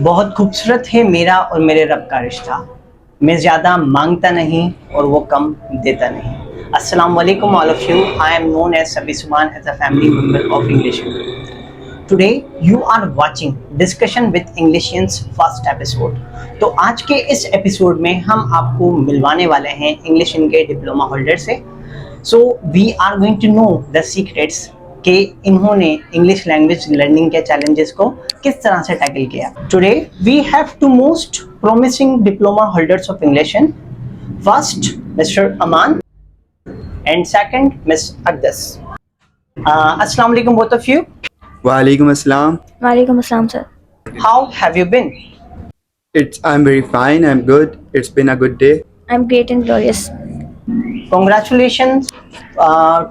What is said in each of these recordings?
बहुत खूबसूरत है मेरा और मेरे रब का रिश्ता। मैं ज़्यादा मांगता नहीं और वो कम देता नहीं। अस्सलाम वालेकुम all of you. I am known as Sabi Suman as a family member of English. Today you are watching discussion with Englishians first episode. तो आज के इस एपिसोड में हम आपको मिलवाने वाले हैं इंग्लिश के डिप्लोमा होल्डर से। So we are going to know the secrets कि इन्होंने इंग्लिश लैंग्वेज लर्निंग के चैलेंजेस को किस तरह से टैकल किया। Today we have two most promising diploma holders of English. First mister Aman and second miss Aqdas. अस्सलाम वालेकुम both of you. Walaikum assalam. Walaikum assalam, sir. How have you been? I'm very fine. I'm good. It's been a good day. I'm great and glorious. Congratulations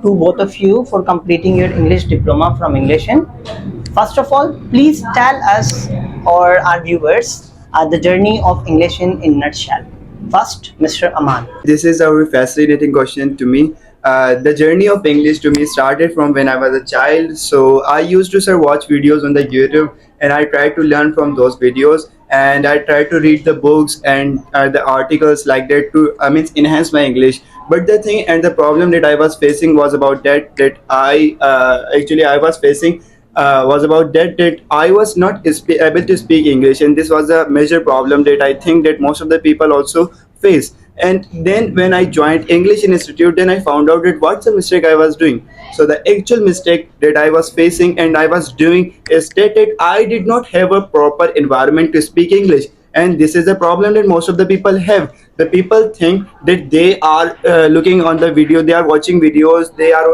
to both of you for completing your English diploma from English. First of all, please tell us or our viewers the journey of English in nutshell. First, Mr. Aman. This is a very fascinating question to me. The journey of English to me started from when I was a child. So I used to watch videos on the YouTube, and I tried to learn from those videos, and I tried to read the books and the articles like that to enhance my English. But the thing and the problem that I was facing was about that I was facing was about that I was not able to speak English, and this was a major problem that I think that most of the people also face. And then when I joined English Institute, then I found out that what's the mistake I was doing. So the actual mistake that I was facing and I was doing is that I did not have a proper environment to speak English. And this is a problem that most of the people have. The people think that they are looking on the video, they are watching videos, they are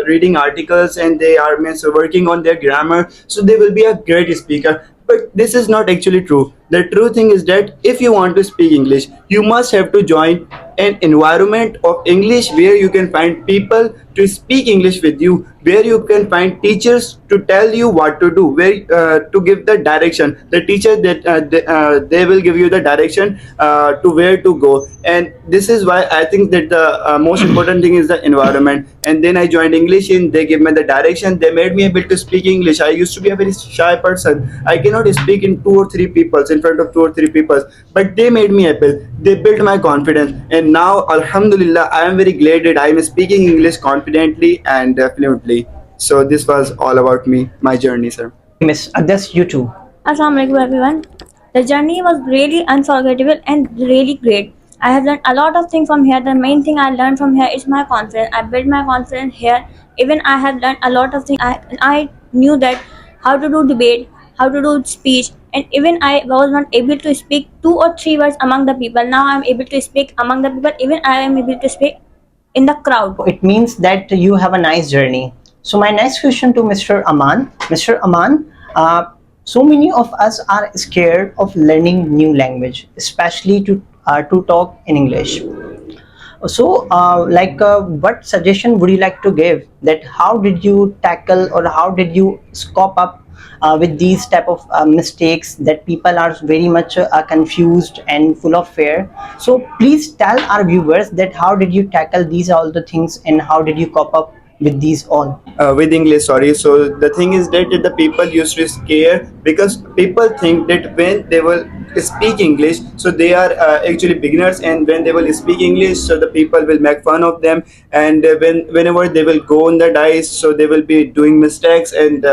reading articles, and they are working on their grammar, so they will be a great speaker. But this is not actually true. The true thing is that if you want to speak English, you must have to join an environment of English where you can find people to speak English with you, where you can find teachers to tell you what to do, where to give the direction. The teacher that they will give you the direction to where to go. And this is why I think that the most important thing is the environment. And then I joined English, and they gave me the direction. They made me able to speak English. I used to be a very shy person. I cannot speak in front of two or three people, but they made me able. They built my confidence, and now alhamdulillah I am very glad that I am speaking English confidently and fluently. So this was all about me, my journey, sir. Miss Adas, you too. Assalamu alaikum everyone. The journey was really unforgettable and really great. I have learned a lot of things from here. The main thing I learned from here is my confidence. I built my confidence here. Even I have learned a lot of things. I knew that how to do debate, how to do speech, and even I was not able to speak 2 or 3 words among the people. Now I am able to speak among the people. Even I am able to speak in the crowd. It means that you have a nice journey. So my next question to Mr. Aman. Mr. Aman, so many of us are scared of learning new language, especially to talk in English. So what suggestion would you like to give, that how did you tackle or how did you cope up with these type of mistakes that people are very much confused and full of fear? So please tell our viewers that how did you tackle these all the things and how did you cope up with these all? With English, sorry. So the thing is that the people used to scare because people think that when they will speak English, so they are actually beginners, and when they will speak English, so the people will make fun of them, and whenever they will go on the dice, so they will be doing mistakes, and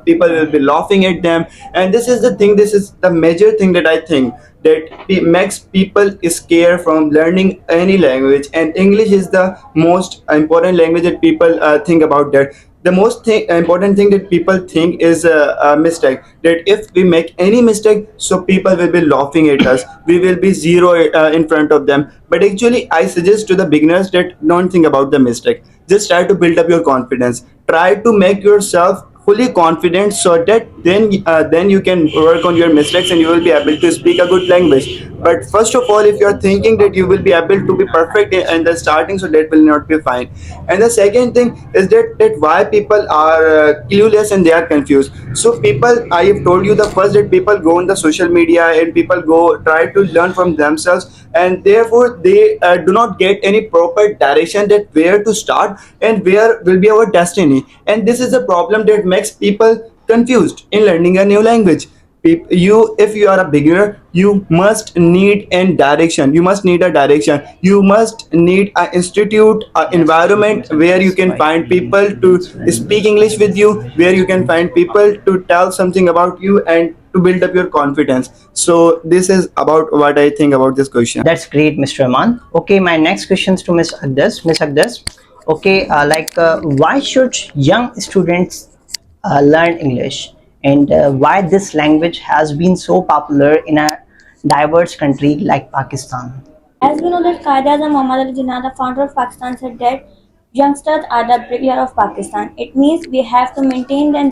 people will be laughing at them. And this is the thing, this is the major thing that I think that makes people scared from learning any language. And English is the most important language that people think about. That the most important thing that people think is a mistake, that if we make any mistake, so people will be laughing at us, we will be zero in front of them. But actually I suggest to the beginners that don't think about the mistake, just try to build up your confidence, try to make yourself fully confident, so that then you can work on your mistakes and you will be able to speak a good language. But first of all, if you are thinking that you will be able to be perfect in the starting, so that will not be fine. And the second thing is that why people are clueless and they are confused. So people, I have told you the first, that people go on the social media and people go try to learn from themselves, and therefore they do not get any proper direction that where to start and where will be our destiny. And this is a problem that makes people confused in learning a new language. you, if you are a beginner, you must need a direction. You must need a direction. You must need an institute, an environment where you can find people to speak English with you, where you can find people to tell something about you and to build up your confidence. So this is about what I think about this question. That's great, Mr. Aman. Okay, my next question is to Miss Agdas. Miss Agdas, okay, why should young students learn English, and why this language has been so popular in a diverse country like Pakistan? As we know that Quaid-e-Azam Muhammad Ali Jinnah, the founder of Pakistan, said that youngsters are the brilliant of Pakistan. It means we have to maintain them.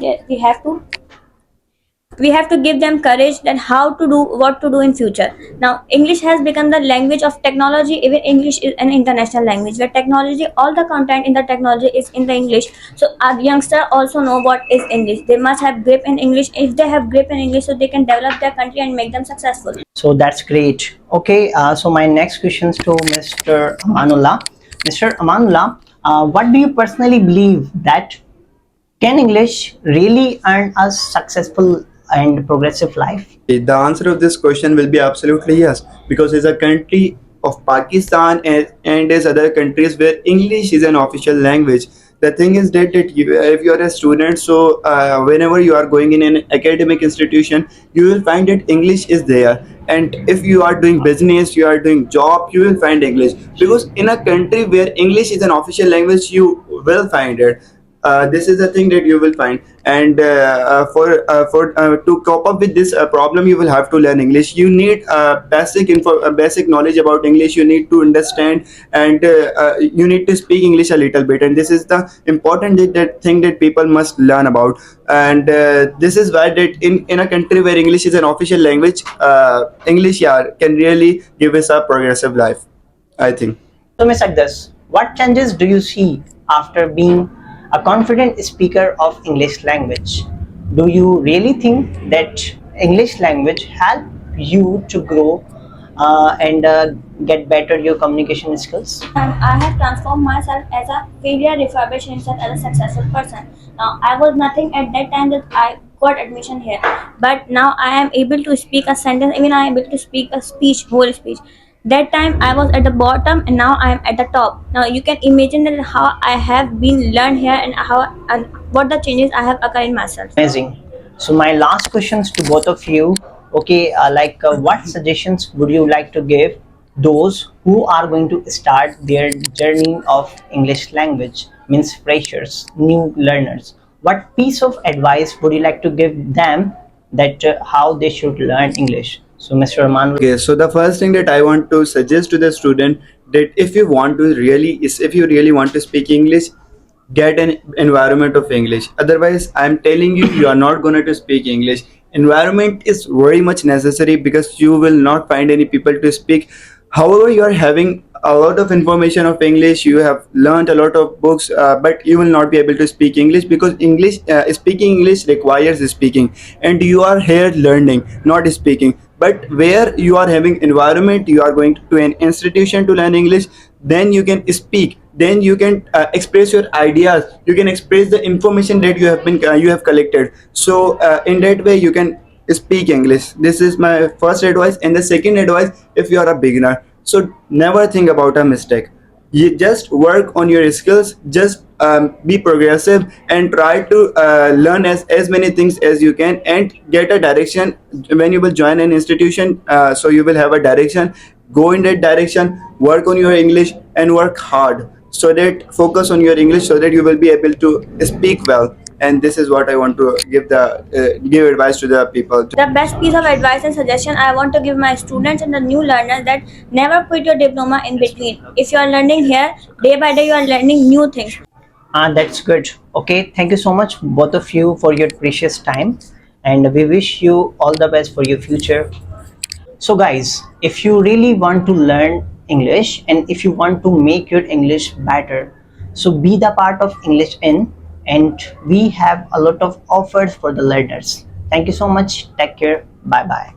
We have to give them courage that how to do what to do in future. Now English has become the language of technology. Even English is an international language where technology, all the content in the technology is in the English. So our youngster also know what is English. They must have grip in English. If they have grip in English, so they can develop their country and make them successful. So that's great. Okay, so my next question is to Mr. Amanullah. Mr. Amanullah, what do you personally believe that can English really earn us successful and progressive life? The answer of this question will be absolutely yes, because it's a country of Pakistan and as other countries where English is an official language. The thing is that if you are a student, so whenever you are going in an academic institution, you will find that English is there. And if you are doing business, you are doing job, you will find English, because in a country where English is an official language, you will find it. This is the thing that you will find, and for to cope up with this problem, you will have to learn English. You need basic knowledge about English. You need to understand, and you need to speak English a little bit, and this is the important that thing that people must learn about. And this is why that in a country where English is an official language, English, yeah, can really give us a progressive life, I think. So, Ms. Agdas, what changes do you see after being a confident speaker of English language? Do you really think that English language help you to grow and get better your communication skills? And I have transformed myself as a failure refurbished himself as a successful person. Now I was nothing at that time that I got admission here, but now I am able to speak a sentence. Even I am able to speak a speech, whole speech. That time I was at the bottom and now I am at the top. Now you can imagine that how I have been learned here and how and what the changes I have occurred in myself. Amazing. So my last questions to both of you. Okay, what suggestions would you like to give those who are going to start their journey of English language, means freshers, new learners? What piece of advice would you like to give them that how they should learn English? So, Mr. Rahman. Okay, so the first thing that I want to suggest to the student, that if you really want to speak English, get an environment of English. Otherwise, I'm telling you, you are not going to speak English. Environment is very much necessary, because you will not find any people to speak. However, you are having a lot of information of English, you have learned a lot of books, but you will not be able to speak English, because speaking English requires speaking, and you are here learning, not speaking. But where you are having environment, you are going to an institution to learn English, then you can speak, then you can express your ideas, you can express the information that you have collected. So in that way you can speak English. This is my first advice. And the second advice, if you are a beginner, so never think about a mistake. You just work on your skills, just be progressive and try to learn as many things as you can, and get a direction when you will join an institution. So you will have a direction, go in that direction, work on your English and work hard, so that focus on your English, so that you will be able to speak well. And this is what I want to give advice to the people. The best piece of advice and suggestion I want to give my students and the new learners, that never quit your diploma in between. If you are learning here, day by day you are learning new things. That's good. Okay, thank you so much both of you for your precious time, and we wish you all the best for your future. So guys, if you really want to learn English and if you want to make your English better, so be the part of English In, and we have a lot of offers for the learners. Thank you so much. Take care. Bye bye.